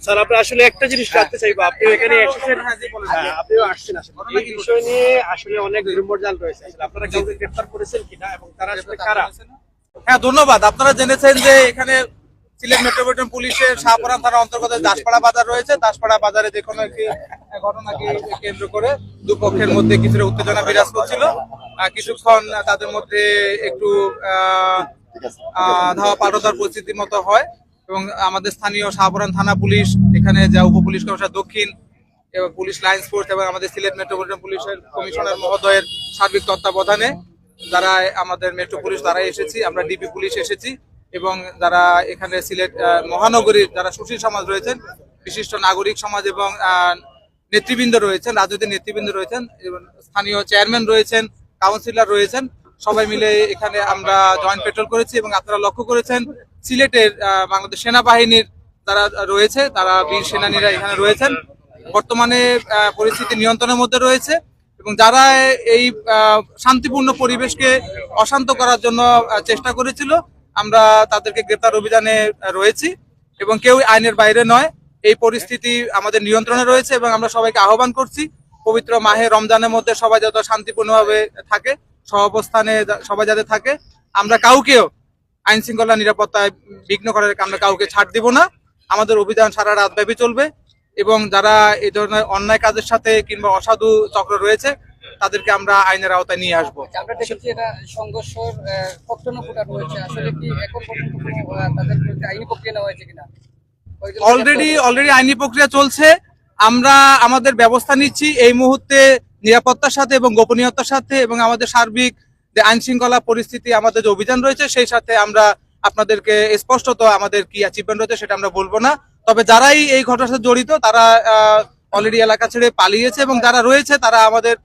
Sir আপনি আসলে একটা জিনিস জানতে চাইবো, আপনি এখানে এসেছেন, আপনিও আসছেন আসলে এই বিষয় নিয়ে আসলে অনেক রুমর জাল রয়েছে, আসলে আপনারা কাউকে গ্রেফতার করেছেন কিনা এবং তারা আসলে কারা? হ্যাঁ, ধন্যবাদ। আপনারা জেনেছেন যে এখানে সিলেট মেট্রোপলিটন পুলিশের শাহপরান থানার অন্তর্গত দাসপাড়া বাজার রয়েছে। দাসপাড়া বাজারে যে কোনো একটি ঘটনাকে কেন্দ্র করে দুপক্ষের মধ্যে কিছুটা উত্তেজনা বিরাজ করছিল। কিছুক্ষণ তাদের মধ্যে একটু ধাওয়া পাল্টার পরিস্থিতির মতো হয় এবং আমাদের স্থানীয় শাহপরান থানা পুলিশ, এখানে যা উপ পুলিশ কমিশনার দক্ষিণ এবং পুলিশ লাইন্স ফোর্স এবং আমাদের সিলেট মেট্রোপলিটন পুলিশের কমিশনার মহোদয়ের সার্বিক তত্ত্বাবধানে যারা আমাদের মেট্রো পুলিশ তারাই এসেছি, আমরা ডিবি পুলিশ এসেছি এবং যারা এখানে সিলেট মহানগরীর যারা সুশীল সমাজ রয়েছেন, বিশিষ্ট নাগরিক সমাজ এবং নেতৃবৃন্দ রয়েছেন, রাজনৈতিক নেতৃবৃন্দ রয়েছেন এবং স্থানীয় চেয়ারম্যান রয়েছেন, কাউন্সিলর রয়েছেন, সবাই মিলে এখানে আমরা জয়েন্ট পেট্রোল করেছি এবং আপনারা লক্ষ্য করেছেন সিলেটের বাংলাদেশ সেনাবাহিনীর যারা রয়েছে, তারা বীর সেনানীরা এখানে রয়েছেন। বর্তমানে পরিস্থিতি নিয়ন্ত্রণের মধ্যে রয়েছে এবং যারা এই শান্তিপূর্ণ পরিবেশকে অশান্ত করার জন্য চেষ্টা করেছিল, আমরা তাদেরকে গ্রেপ্তার অভিযানে রয়েছি এবং কেউ আইনের বাইরে নয়। এই পরিস্থিতি আমাদের নিয়ন্ত্রণে রয়েছে এবং আমরা সবাইকে আহ্বান করছি পবিত্র মাহে রমজানের মধ্যে সবাই যত শান্তিপূর্ণভাবে থাকে, সহাবস্থানে সবাই যাতে থাকে। আমরা কাউকেও আইন শৃঙ্খলা নিরাপত্তায় বিঘ্ন করার আমরা কাউকে ছাড় দিব না। আমাদের অভিযান সারা রাত ব্যাপী চলবে এবং যারা এই ধরনের অন্যায় কাজের সাথে কিংবা অসাধু চক্র রয়েছে তাদেরকে আমরা আইনের আওতায় নিয়ে আসবো। আমরা দেখেছি এটা সংঘর্ষের কখনো ফুটানো হয়েছে, আসলে কি এখন পর্যন্ত তাদের বিরুদ্ধে আইনি প্রক্রিয়া নেওয়া হয়েছে কিনা? অলরেডি আইনি প্রক্রিয়া চলছে। আমরা আমাদের ব্যবস্থা নিচ্ছি এই মুহূর্তে নিরাপত্তার সাথে এবং গোপনীয়তার সাথে এবং আমাদের সার্বিক যে আইন শৃঙ্খলা পরিস্থিতি, আমাদের যে অভিযান রয়েছে সেই সাথে আমরা আপনাদেরকে স্পষ্টত আমাদের কি অ্যাচিভমেন্ট রয়েছে সেটা আমরা বলবো না। তবে যারাই এই ঘটনার সাথে জড়িত তারা অলরেডি এলাকা ছেড়ে পালিয়েছে এবং যারা রয়েছে তারা আমাদের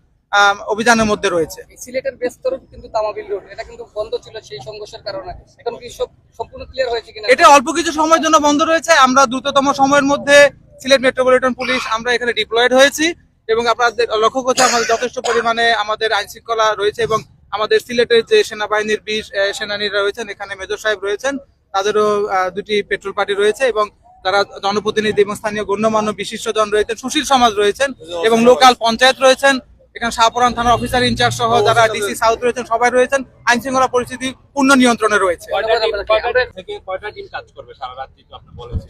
অভিযানের মধ্যে রয়েছে। সিলেটের বেস্তর কিন্তু তামাবিল রোড, এটা কিন্তু বন্ধ ছিল সেই সংঘর্ষের কারণে, এখন কি সব সম্পূর্ণ ক্লিয়ার হয়েছে কিনা? এটা অল্প কিছু সময়ের জন্য বন্ধ রয়েছে। আমরা দ্রুততম সময়ের মধ্যে সিলেট মেট্রোপলিটন পুলিশ আমরা এখানে ডিপ্লয়েড হয়েছি এবং আপনাদের লক্ষ্য করছে আমাদের যথেষ্ট পরিমাণে আমাদের আইন শৃঙ্খলা রয়েছে এবং আমাদের সিলেটের যে সেনাবাহিনীর বীর সেনানীরা রয়েছেন, এখানে মেজর সাহেব রয়েছেন, তাদেরও দুটি পেট্রোল পার্টি রয়েছে এবং যারা জনপ্রতিনিধি এবং স্থানীয় গণ্যমান্য বিশিষ্টজন রয়েছেন, সুশীল সমাজ রয়েছেন এবং লোকাল পঞ্চায়েত রয়েছেন, এখানে শাহপরান থানার অফিসার ইনচার্জ সহ যারা ডিসি সাউথ রয়েছেন সবাই রয়েছেন। আইন শৃঙ্খলা পরিস্থিতি পূর্ণ নিয়ন্ত্রণে রয়েছে।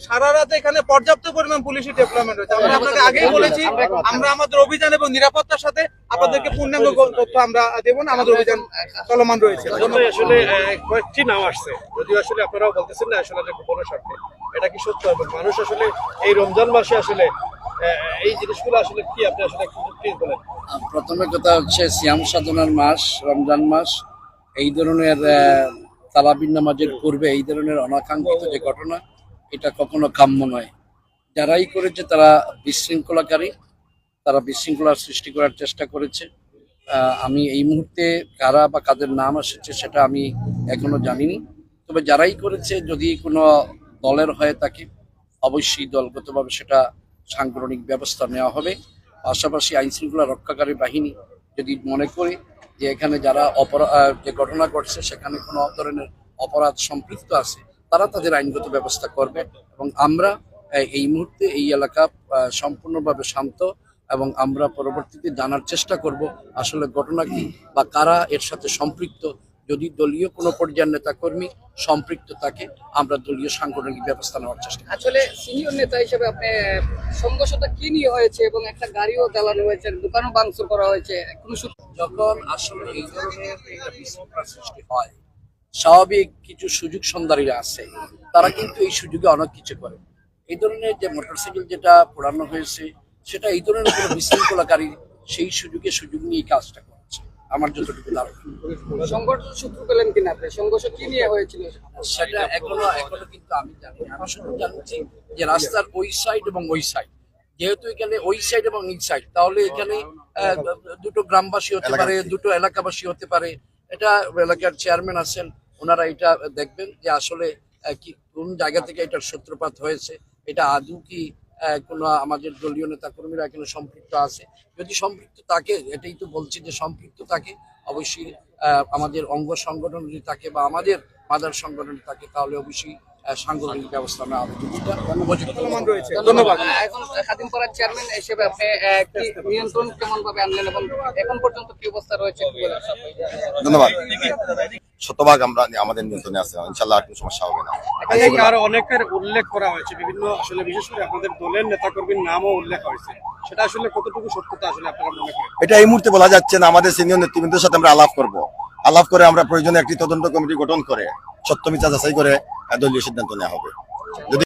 সারা রাত এখানে পর্যাপ্ত পরিমাণ পুলিশের ডেভেলপমেন্ট রয়েছে। আমরা আপনাকে আগেই বলেছি আমরা আমাদের অভিযান এবং নিরাপত্তার সাথে আপনাদেরকে পূর্ণাঙ্গ তথ্য আমরা দেব না, আমাদের অভিযান চলমান রয়েছে। আসলে কয়েকটি নাম আসছে, যদিও আসলে আপনারাও বলতেছেন না আসলে গোপন স্বার্থে, এটা কি সত্য? এবং মানুষ আসলে এই রমজান মাসে আসলে এই জিনিসগুলো আসলে কি আপনি আসলে বলেন? প্রথমে কথা হচ্ছে সিয়াম সাধনার মাস রমজান মাস, এই ধরনের তারাবির নামাজের পূর্বে এই ধরনের অনাকাঙ্ক্ষিত যে ঘটনা, এটা কখনো কাম্য নয়। যারাই করেছে তারা বিশৃঙ্খলাকারী, তারা বিশৃঙ্খলার সৃষ্টি করার চেষ্টা করেছে। আমি এই মুহূর্তে কারা বা কাদের নাম এসেছে সেটা আমি এখনো জানিনি। তবে যারাই করেছে যদি কোনো দলের হয়ে থাকে অবশ্যই দলগতভাবে সেটা সাংগঠনিক ব্যবস্থা নেওয়া হবে। পাশাপাশি আইন শৃঙ্খলা রক্ষাকারী বাহিনী যদি মনে করে যে এখানে যারা যে ঘটনা ঘটছে সেখানে কোনো ধরনের অপরাধ সম্পৃক্ত আছে, তারা তাদের আইনগত ব্যবস্থা করবে এবং আমরা এই মুহূর্তে এই এলাকা সম্পূর্ণভাবে শান্ত এবং আমরা পরবর্তীতে জানার চেষ্টা করব আসলে ঘটনা কি বা কারা এর সাথে সম্পৃক্ত। যদি দলীয় কোনো পর্যায়ের নেতা কর্মী সম্পৃক্ত থাকে আমরা দলীয় সাংগঠনিক ব্যবস্থা নেওয়ার চেষ্টা করি। আসলে সিনিয়র নেতা হিসেবে আপনি সংঘর্ষটা কি নিয়ে হয়েছে এবং একটা গাড়িও জ্বালানো হয়েছে, দোকানও ভাঙচুর করা হয়েছে, যখন আসলে এই ধরনের বিশৃঙ্খলা সৃষ্টি হয়, স্বাভাবিক কিছু সুযোগ সন্ধানীরা আছে, তারা কিন্তু এই সুযোগে অনেক কিছু করে। এই ধরনের যে মোটরসাইকেল যেটা পোড়ানো হয়েছে সেটা এই ধরনের কোনো বিশৃঙ্খলাকারী সেই সুযোগ নিয়ে এই কাজটা করছে আমার যতটুকু ধারণা। সংঘর্ষ সূত্র পেলেন কিনা আপনি? সংঘর্ষ কি নিয়ে হয়েছিল সেটা এখনো কিন্তু আমি জানি। আমি শুধু জানছি যে রাস্তার ওই সাইড এবং ওই সাইড, যেহেতু এখানে ওই সাইড এবং এই সাইড, তাহলে এখানে দুটো গ্রামবাসী হতে পারে, দুটো এলাকাবাসী হতে পারে। এটা এলাকার চেয়ারম্যান আছেন, ওনারা এটা দেখবেন যে আসলে কি কোন জায়গা থেকে এটার সূত্রপাত হয়েছে, এটা আদৌ কি কোনো আমাদের দলীয় নেতা কর্মীরা এখানে সম্পৃক্ত আছে। যদি সম্পৃক্ত থাকে, এটাই তো বলছি যে সম্পৃক্ত থাকে, অবশ্যই আমাদের অঙ্গ সংগঠন যদি থাকে বা আমাদের মাদার সংগঠন থাকে তাহলে অবশ্যই সাংগঠনিক ব্যবস্থা নেওয়া হবে কিছুটা উপযুক্ত রয়েছে। ধন্যবাদ। এখন খাদিম পাড়ার চেয়ারম্যান হিসেবে আপনি কি নিয়ন্ত্রণ কেমন ভাবে আনলেন এবং এখন পর্যন্ত কি অবস্থা রয়েছে একটু বলেন। ধন্যবাদ। শতভাগ আমরা আমাদের নিয়ন্ত্রণে আছে, ইনশাল্লাহ আর কোনো সমস্যা হবে না। আরো অনেকের উল্লেখ করা হয়েছে বিভিন্ন আসলে বিশেষ করে আপনাদের দলের নেতাকর্মীর নামও উল্লেখ হয়েছে, সেটা আসলে কতটুকু সত্যতা আসলে আপনারা মনে করেন? এটা এই মুহূর্তে বলা যাচ্ছে না, আমাদের সিনিয়র নেতৃবৃন্দের সাথে আমরা আলাপ করব, আলাপ করে আমরা প্রয়োজনে একটি তদন্ত কমিটি গঠন করে সত্য মিথ্যা যাচাই করে দলীয় সিদ্ধান্ত নেওয়া হবে। যদি